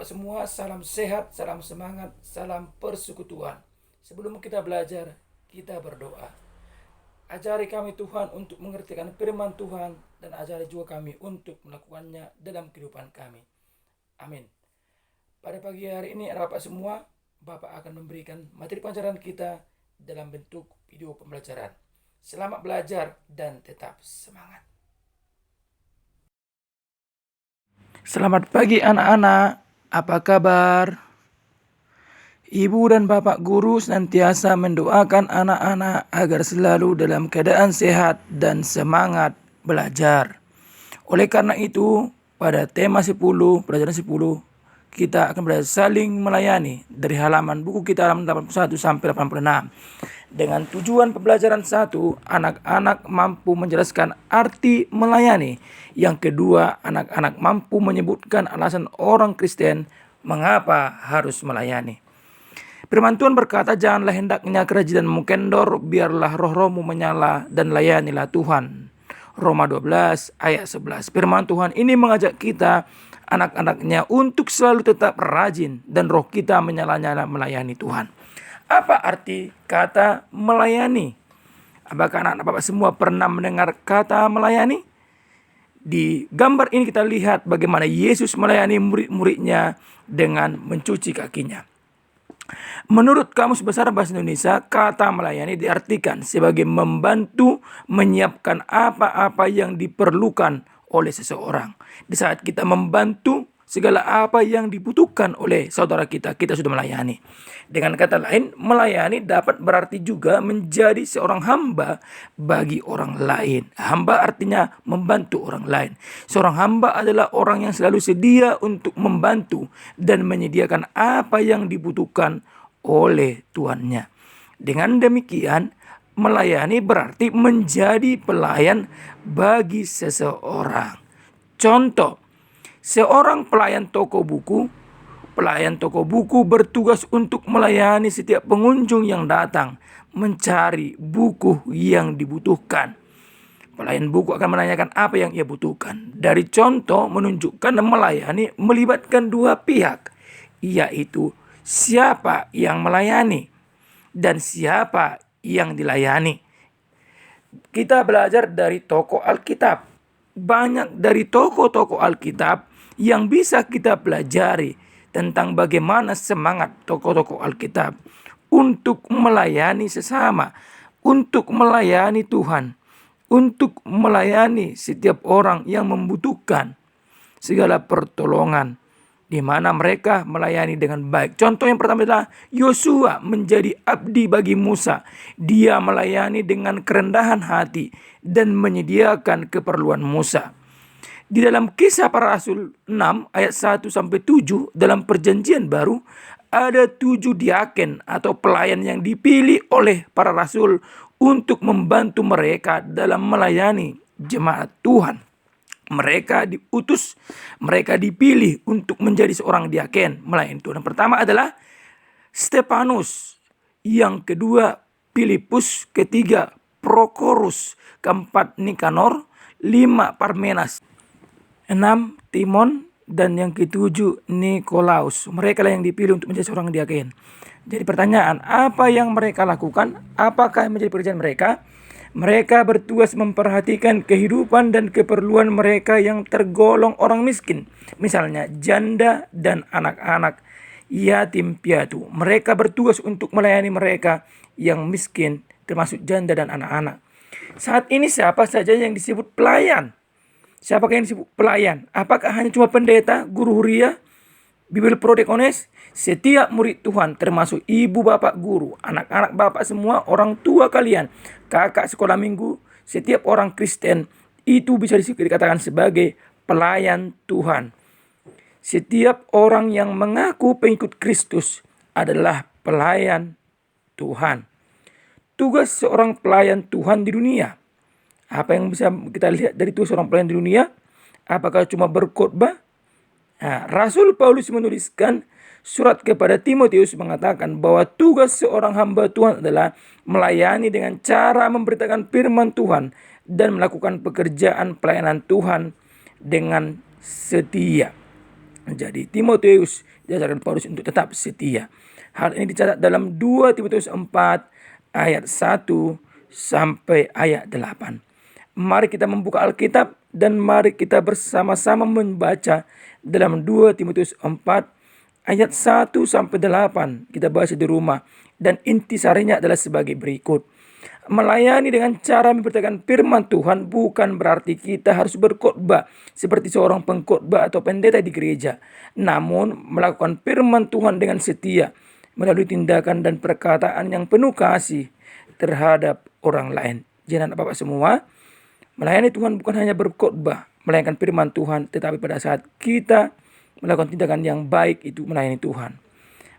Bapak semua, salam sehat, salam semangat, salam persekutuan. Sebelum kita belajar, kita berdoa. Ajari kami Tuhan untuk mengertikan firman Tuhan dan ajari juga kami untuk melakukannya dalam kehidupan kami. Amin. Pada pagi hari ini Bapak semua, Bapak akan memberikan materi pelajaran kita dalam bentuk video pembelajaran. Selamat belajar dan tetap semangat. Selamat pagi anak-anak. Apa kabar? Ibu dan Bapak guru senantiasa mendoakan anak-anak agar selalu dalam keadaan sehat dan semangat belajar. Oleh karena itu, pada tema 10, pelajaran 10, kita akan belajar saling melayani dari halaman buku kita halaman 81 sampai 86. Dengan tujuan pembelajaran 1, anak-anak mampu menjelaskan arti melayani. Yang kedua, anak-anak mampu menyebutkan alasan orang Kristen mengapa harus melayani. Firman Tuhan berkata, janganlah hendaknya kerajinan kendor, biarlah roh-rohmu menyala dan layanilah Tuhan. Roma 12 ayat 11. Firman Tuhan ini mengajak kita, anak-anaknya, untuk selalu tetap rajin dan roh kita menyala-nyala melayani Tuhan. Apa arti kata melayani? Apakah anak-anak Bapak semua pernah mendengar kata melayani? Di gambar ini kita lihat bagaimana Yesus melayani murid-muridnya dengan mencuci kakinya. Menurut Kamus Besar Bahasa Indonesia, kata melayani diartikan sebagai membantu menyiapkan apa-apa yang diperlukan oleh seseorang. Di saat kita membantu segala apa yang dibutuhkan oleh saudara kita, kita sudah melayani. Dengan kata lain, melayani dapat berarti juga menjadi seorang hamba bagi orang lain. Hamba artinya membantu orang lain. Seorang hamba adalah orang yang selalu sedia untuk membantu dan menyediakan apa yang dibutuhkan oleh tuannya. Dengan demikian, melayani berarti menjadi pelayan bagi seseorang. Contoh, seorang pelayan toko buku bertugas untuk melayani setiap pengunjung yang datang mencari buku yang dibutuhkan. Pelayan buku akan menanyakan apa yang ia butuhkan. Dari contoh menunjukkan melayani melibatkan dua pihak, yaitu siapa yang melayani dan siapa yang dilayani. Kita belajar dari tokoh Alkitab. Banyak dari tokoh-tokoh Alkitab yang bisa kita pelajari tentang bagaimana semangat tokoh-tokoh Alkitab untuk melayani sesama, untuk melayani Tuhan, untuk melayani setiap orang yang membutuhkan segala pertolongan, di mana mereka melayani dengan baik. Contoh yang pertama adalah Yosua menjadi abdi bagi Musa. Dia melayani dengan kerendahan hati dan menyediakan keperluan Musa. Di dalam Kisah Para Rasul 6 ayat 1 sampai 7 dalam Perjanjian Baru, ada 7 diaken atau pelayan yang dipilih oleh para rasul untuk membantu mereka dalam melayani jemaat Tuhan. Mereka diutus, mereka dipilih untuk menjadi seorang diaken melayani Tuhan. Yang pertama adalah Stefanus, yang kedua Filipus, ketiga Prokorus, keempat Nikanor, 5 Parmenas, 6 Timon, dan yang ketujuh Nikolaus. Mereka lah yang dipilih untuk menjadi seorang diaken. Jadi pertanyaan, apa yang mereka lakukan? Apakah menjadi pekerjaan mereka? Mereka bertugas memperhatikan kehidupan dan keperluan mereka yang tergolong orang miskin. Misalnya janda dan anak-anak yatim piatu. Mereka bertugas untuk melayani mereka yang miskin, termasuk janda dan anak-anak. Saat ini siapa saja yang disebut pelayan? Siapakah yang disebut pelayan? Apakah hanya cuma pendeta, guru huria, Bible prodekones? Setiap murid Tuhan, termasuk ibu bapak guru, anak-anak bapak semua, orang tua kalian, kakak sekolah minggu, setiap orang Kristen itu bisa dikatakan sebagai pelayan Tuhan. Setiap orang yang mengaku pengikut Kristus adalah pelayan Tuhan. Tugas seorang pelayan Tuhan di dunia. Apa yang bisa kita lihat dari tugas seorang pelayan di dunia? Apakah cuma berkhotbah? Rasul Paulus menuliskan surat kepada Timotius mengatakan bahwa tugas seorang hamba Tuhan adalah melayani dengan cara memberitakan firman Tuhan dan melakukan pekerjaan pelayanan Tuhan dengan setia. Jadi Timotius diajarkan Paulus untuk tetap setia. Hal ini dicatat dalam 2 Timotius 4 ayat 1 sampai ayat 8. Mari kita membuka Alkitab dan mari kita bersama-sama membaca dalam 2 Timotius 4 ayat 1 sampai 8. Kita baca di rumah dan intisarinya adalah sebagai berikut. Melayani dengan cara memberitakan firman Tuhan bukan berarti kita harus berkhotbah seperti seorang pengkhotbah atau pendeta di gereja. Namun melakukan firman Tuhan dengan setia melalui tindakan dan perkataan yang penuh kasih terhadap orang lain. Jadi anak Bapak semua, melayani Tuhan bukan hanya berkhotbah, melayankan firman Tuhan, tetapi pada saat kita melakukan tindakan yang baik itu melayani Tuhan.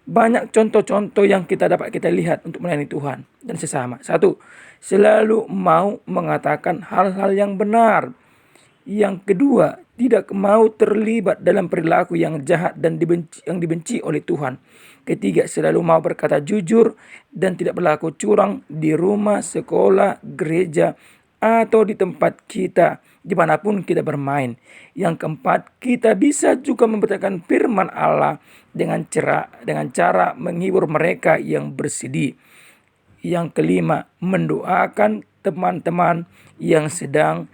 Banyak contoh-contoh yang dapat kita lihat untuk melayani Tuhan dan sesama. 1. Selalu mau mengatakan hal-hal yang benar. Yang kedua, tidak mau terlibat dalam perilaku yang jahat dan dibenci oleh Tuhan. Ketiga, selalu mau berkata jujur dan tidak berlaku curang di rumah, sekolah, gereja, atau di tempat kita, dimanapun kita bermain. Yang keempat, kita bisa juga memberitakan firman Allah dengan cara menghibur mereka yang bersedih. Yang kelima, mendoakan teman-teman yang sedang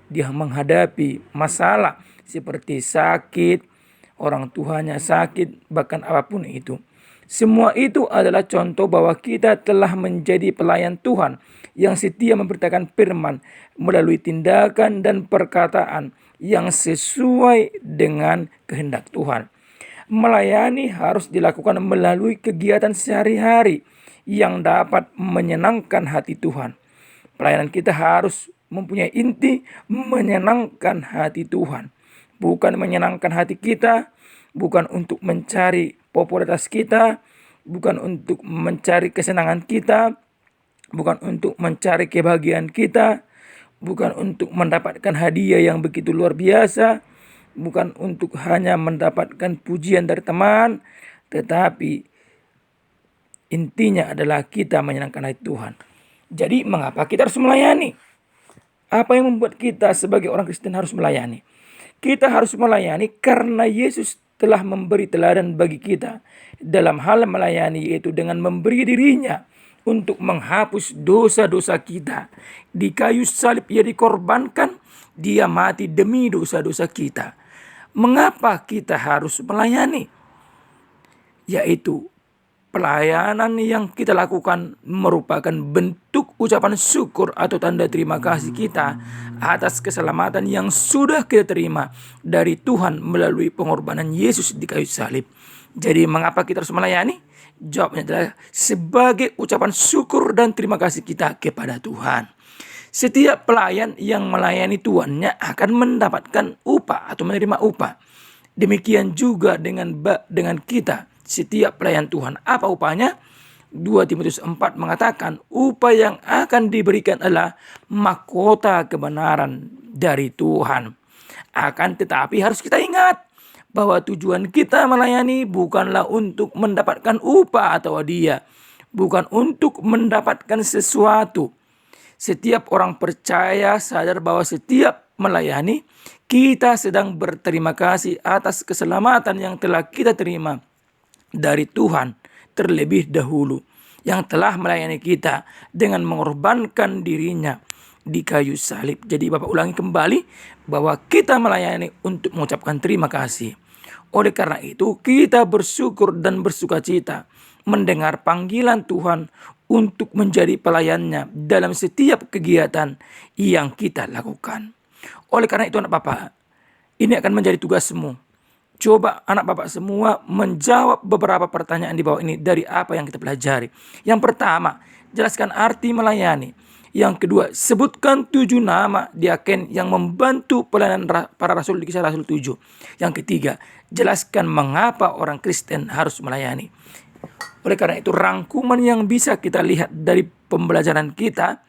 dia menghadapi masalah seperti sakit, orang tuanya sakit, bahkan apapun itu. Semua itu adalah contoh bahwa kita telah menjadi pelayan Tuhan yang setia memberitakan firman melalui tindakan dan perkataan yang sesuai dengan kehendak Tuhan. Melayani harus dilakukan melalui kegiatan sehari-hari yang dapat menyenangkan hati Tuhan. Pelayanan kita harus mempunyai inti menyenangkan hati Tuhan. Bukan menyenangkan hati kita, bukan untuk mencari popularitas kita, bukan untuk mencari kesenangan kita, bukan untuk mencari kebahagiaan kita, bukan untuk mendapatkan hadiah yang begitu luar biasa, bukan untuk hanya mendapatkan pujian dari teman, tetapi intinya adalah kita menyenangkan hati Tuhan. Jadi mengapa kita harus melayani? Apa yang membuat kita sebagai orang Kristen harus melayani? Kita harus melayani karena Yesus telah memberi teladan bagi kita dalam hal melayani, yaitu dengan memberi dirinya untuk menghapus dosa-dosa kita. Di kayu salib ia dikorbankan, dia mati demi dosa-dosa kita. Mengapa kita harus melayani? Yaitu pelayanan yang kita lakukan merupakan bentuk ucapan syukur atau tanda terima kasih kita atas keselamatan yang sudah kita terima dari Tuhan melalui pengorbanan Yesus di kayu salib. Jadi mengapa kita harus melayani? Jawabnya adalah sebagai ucapan syukur dan terima kasih kita kepada Tuhan. Setiap pelayan yang melayani tuannya akan mendapatkan upah atau menerima upah. Demikian juga dengan kita. Setiap pelayan Tuhan, apa upahnya? 2 Timotius 4 mengatakan upah yang akan diberikan adalah mahkota kebenaran dari Tuhan. Akan tetapi harus kita ingat bahwa tujuan kita melayani bukanlah untuk mendapatkan upah atau hadiah, bukan untuk mendapatkan sesuatu. Setiap orang percaya sadar bahwa setiap melayani kita sedang berterima kasih atas keselamatan yang telah kita terima dari Tuhan terlebih dahulu, yang telah melayani kita dengan mengorbankan dirinya di kayu salib. Jadi Bapak ulangi kembali bahwa kita melayani untuk mengucapkan terima kasih. Oleh karena itu kita bersyukur dan bersukacita mendengar panggilan Tuhan untuk menjadi pelayannya dalam setiap kegiatan yang kita lakukan. Oleh karena itu anak Bapak, ini akan menjadi tugasmu. Coba anak Bapak semua menjawab beberapa pertanyaan di bawah ini dari apa yang kita pelajari. Yang pertama, jelaskan arti melayani. Yang kedua, sebutkan 7 nama diaken yang membantu pelayanan para rasul di Kisah Rasul 7. Yang ketiga, jelaskan mengapa orang Kristen harus melayani. Oleh karena itu, rangkuman yang bisa kita lihat dari pembelajaran kita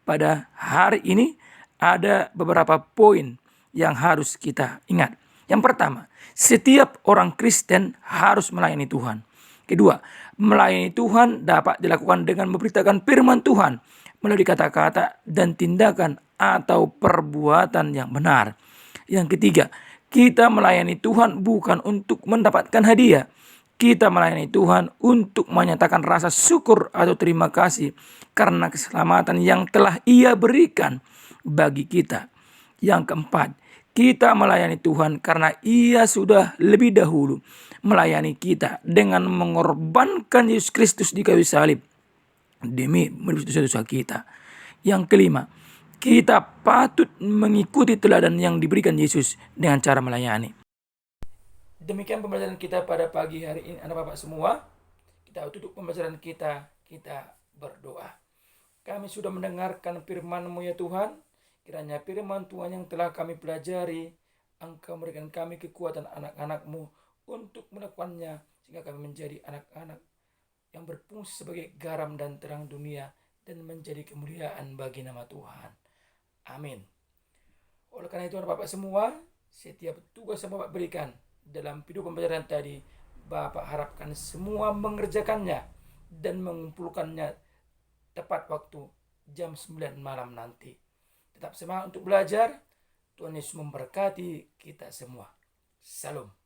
pada hari ini ada beberapa poin yang harus kita ingat. Yang pertama, setiap orang Kristen harus melayani Tuhan. Kedua, melayani Tuhan dapat dilakukan dengan memberitakan firman Tuhan melalui kata-kata dan tindakan atau perbuatan yang benar. Yang ketiga, Kita melayani Tuhan bukan untuk mendapatkan hadiah. Kita melayani Tuhan untuk menyatakan rasa syukur atau terima kasih karena keselamatan yang telah Ia berikan bagi kita. Yang keempat, kita melayani Tuhan karena Ia sudah lebih dahulu melayani kita dengan mengorbankan Yesus Kristus di kayu salib demi menebus dosa-dosa kita. Yang kelima, kita patut mengikuti teladan yang diberikan Yesus dengan cara melayani. Demikian pembelajaran kita pada pagi hari ini, anak bapak semua. Kita tutup pembelajaran kita berdoa. Kami sudah mendengarkan firman-Mu ya Tuhan. Kiranya firman Tuhan yang telah kami pelajari, Engkau memberikan kami kekuatan anak-anak-Mu untuk melakukannya, sehingga kami menjadi anak-anak yang berfungsi sebagai garam dan terang dunia dan menjadi kemuliaan bagi nama Tuhan. Amin. Oleh karena itu, Bapak semua, setiap tugas yang Bapak berikan dalam video pembelajaran tadi, Bapak harapkan semua mengerjakannya dan mengumpulkannya tepat waktu jam 9 malam nanti. Tetap semangat untuk belajar. Tuhan Yesus memberkati kita semua. Salam.